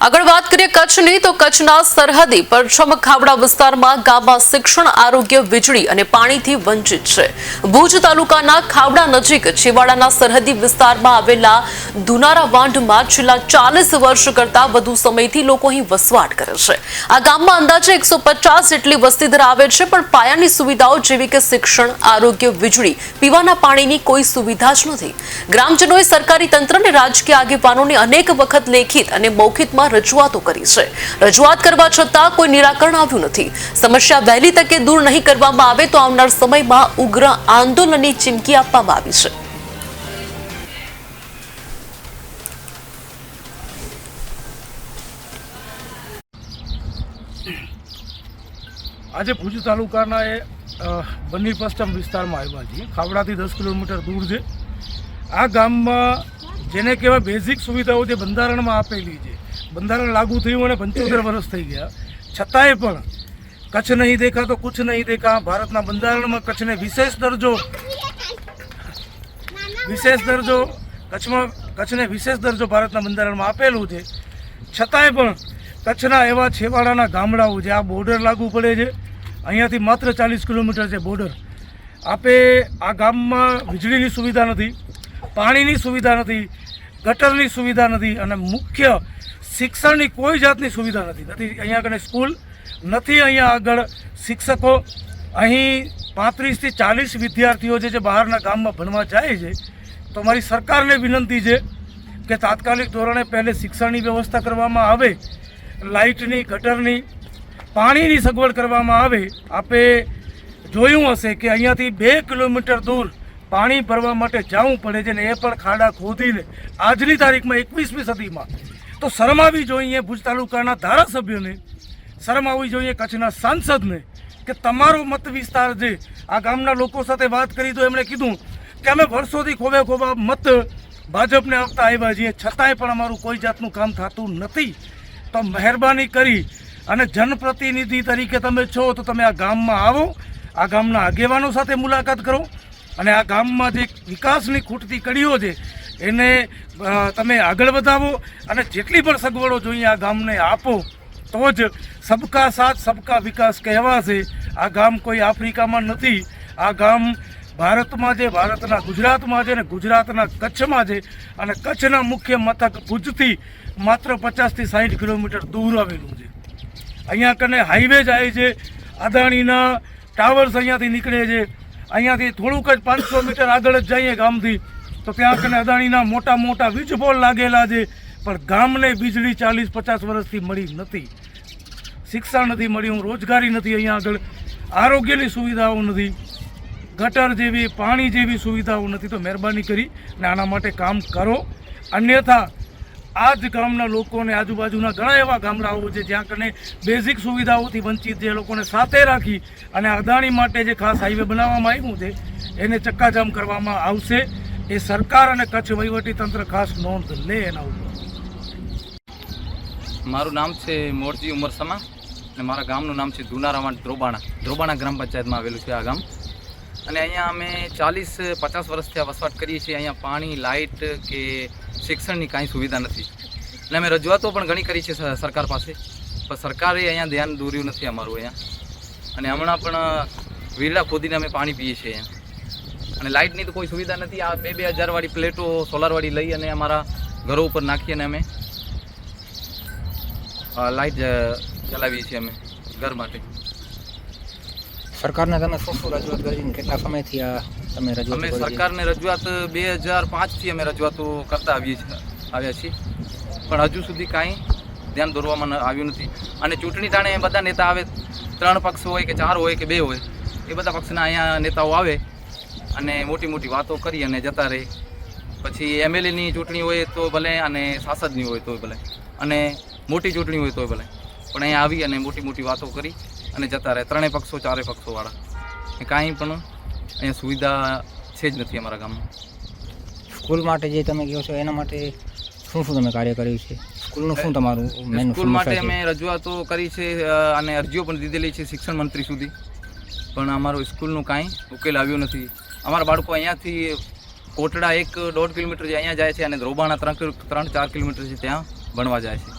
આગળ વાત કરીએ કચ્છની તો કચ્છના સરહદી પરછમ ખાવડા વિસ્તારમાં ગામમાં શિક્ષણ, આરોગ્ય, વીજળી અને પાણીથી વંચિત છે. ભુજ તાલુકાના ખાવડા નજીક છેવાડાના સરહદી વિસ્તારમાં આવેલા દુનારા વાંઢમાં છેલ્લા 40 વર્ષ કરતા વધુ સમયથી લોકો અહીં વસવાટ કરે છે. આ ગામમાં અંદાજે 150 જેટલી વસ્તી ધરાવે છે, પણ પાયાની સુવિધાઓ જેવી કે શિક્ષણ, આરોગ્ય, વીજળી, પીવાના પાણીની કોઈ સુવિધા જ નથી. ગ્રામજનોએ સરકારી તંત્ર અને રાજકીય આગેવાનોને અનેક વખત લેખિત અને મૌખિકમાં રજૂઆતો કરી છે. રજૂઆત કરવા છતાં કોઈ નિરાકરણ આવ્યું નથી. સમસ્યા વહેલી તકે દૂર નહીં કરવામાં આવે તો આવનાર સમયમાં ઉગ્ર આંદોલનની ચીમકી આપવામાં આવી છે. આજે ભુજ તાલુકાના બન્ની પશ્ચિમ વિસ્તારમાં આવ્યા છીએ. ખાવડાથી 10 કિલોમીટર દૂર છે. આ ગામમાં જેને કહેવાય બેઝિક સુવિધાઓ જે બંધારણમાં આપેલી છે, બંધારણ લાગુ થયું અને 75 વર્ષ થઈ ગયા, છતાંય પણ કચ્છ નહીં દેખા તો કુછ નહીં દેખા. ભારતના બંધારણમાં કચ્છને વિશેષ દરજ્જો ભારતના બંધારણમાં આપેલું છે. છતાંય પણ કચ્છના એવા છેવાડાના ગામડાઓ જે આ બોર્ડર લાગુ પડે છે, અહીંયાથી માત્ર 40 કિલોમીટર છે બોર્ડર. આ ગામમાં વીજળીની સુવિધા નથી, પાણીની સુવિધા નથી, ગટરની સુવિધા નથી અને મુખ્ય શિક્ષણની કોઈ જાતની સુવિધા નથી. અહીંયા આગળ સ્કૂલ નથી, અહીંયા આગળ શિક્ષકો. અહીં 35 થી 40 વિદ્યાર્થીઓ જે બહારના ગામમાં ભણવા જાય છે. તો મારી સરકારને વિનંતી છે કે તાત્કાલિક ધોરણે પહેલે શિક્ષણની વ્યવસ્થા કરવામાં આવે, લાઇટની, ગટરની, પાણીની સગવડ કરવામાં આવે. આપે જોયું હશે કે અહીંયાથી 2 કિલોમીટર દૂર પાણી ભરવા માટે જવું પડે છે, ને એ પણ ખાડા ખોદીને. આજની તારીખમાં 21મી સદીમાં તો શરમ આવવી જોઈએ ભુજ તાલુકાના ધારાસભ્યોને, શરમ આવવી જોઈએ કચ્છના સાંસદને કે તમારો મત વિસ્તાર છે. આ ગામના લોકો સાથે વાત કરી તો એમણે કીધું કે અમે વર્ષોથી ખોબા મત ભાજપને આપતા આવ્યા છીએ, છતાંય પણ અમારું કોઈ જાતનું કામ થતું નથી. તો મહેરબાની કરી અને જનપ્રતિનિધિ તરીકે તમે છો તો તમે આ ગામમાં આવો, આ ગામના આગેવાનો સાથે મુલાકાત કરો અને આ ગામમાં જે વિકાસની ખૂટતી કડીઓ છે એને તમે આગળ વધાવો અને જેટલી પણ સગવડો જોઈએ આ ગામને આપો, તો જ સબકા સાથ સબકા વિકાસ કહેવાશે. આ ગામ કોઈ આફ્રિકામાં નથી. આ ગામ ભારતમાં છે, ભારતના ગુજરાતમાં છે ને ગુજરાતના કચ્છમાં છે. અને કચ્છના મુખ્ય મથક ભુજથી માત્ર 50 થી 60 કિલોમીટર દૂર આવેલું છે. અહીંયા કને હાઈવે જાય છે, અદાણીના ટાવર્સ અહીંયાથી નીકળે છે. અહીંયાથી થોડુંક જ 500 મીટર આગળ જ જઈએ ગામથી તો ત્યાં કને અદાણીના મોટા વીજ પોલ લાગેલા છે. પણ ગામને વીજળી 40-50 વર્ષથી મળી નથી, શિક્ષણ નથી મળ્યું, રોજગારી નથી, અહીંયા આગળ આરોગ્યની સુવિધાઓ નથી, ગટર જેવી, પાણી જેવી સુવિધાઓ નથી. તો મહેરબાની કરી ને આના માટે કામ કરો. અન્યથા આ જ ગામના લોકોને, આજુબાજુના ઘણા એવા ગામડાઓ છે જ્યાં કને બેઝિક સુવિધાઓથી વંચિત છે, એ લોકોને સાથે રાખી અને અદાણી માટે જે ખાસ હાઈવે બનાવવામાં આવ્યું છે એને ચક્કાજામ કરવામાં આવશે. એ સરકાર અને કચ્છ વહીવટીતંત્ર ખાસ નોંધ લે એના ઉપર. મારું નામ છે મોરજી ઉમરસમા અને મારા ગામનું નામ છે દુનારાવાંઢ ધ્રોબાણા ગ્રામ પંચાયતમાં આવેલું છે આ ગામ. અને અહીંયા અમે 40-50 વર્ષથી આ વસવાટ કરીએ છીએ. અહીંયા પાણી, લાઇટ કે શિક્ષણની કાંઈ સુવિધા નથી. અને અમે રજૂઆતો પણ ઘણી કરી છે સરકાર પાસે, પણ સરકારે અહીંયા ધ્યાન દોર્યું નથી અમારું અહીંયા. અને હમણાં પણ વીરડા ખોદીને અમે પાણી પીએ છીએ અહીંયા. અને લાઇટની તો કોઈ સુવિધા નથી. આ 2,000 વાળી પ્લેટો સોલારવાળી લઈ અને અમારા ઘરો ઉપર નાખી અને અમે લાઇટ ચલાવીએ છીએ અમે ઘર માટે. સરકારને તમે શું રજૂઆત કરી, કેટલા સમયથી તમે રજૂઆત? અમે સરકારને રજૂઆત 2005થી અમે રજૂઆતો કરતા આવ્યા છીએ, પણ હજુ સુધી કાંઈ ધ્યાન દોરવામાં આવ્યું નથી. અને ચૂંટણી ટાણે બધા નેતા આવે, 3 પક્ષ હોય કે 4 હોય કે 2 હોય, એ બધા પક્ષના અહીંયા નેતાઓ આવે અને મોટી વાતો કરી અને જતા રહે. પછી MLAની ચૂંટણી હોય તો ભલે અને સાંસદની હોય તો ભલે અને મોટી ચૂંટણી હોય તો ભલે, પણ અહીંયા આવી અને મોટી વાતો કરી અને જતા રહે. 3 પક્ષો 4 પક્ષોવાળા. કાંઈ પણ અહીંયા સુવિધા છે જ નથી અમારા ગામમાં. સ્કૂલ માટે જે તમે કહો છો એના માટે શું તમે કાર્ય કર્યું છે? સ્કૂલનું શું તમારું મેન? સ્કૂલ માટે અમે રજૂઆતો કરી છે અને અરજીઓ પણ દીધેલી છે શિક્ષણ મંત્રી સુધી, પણ અમારું સ્કૂલનું કાંઈ ઉકેલ આવ્યો નથી. અમારા બાળકો અહીંયાથી કોટડા 1-1.5 કિલોમીટર અહીંયા જાય છે અને ધ્રોબાણા 3-4 કિલોમીટર છે ત્યાં ભણવા જાય છે.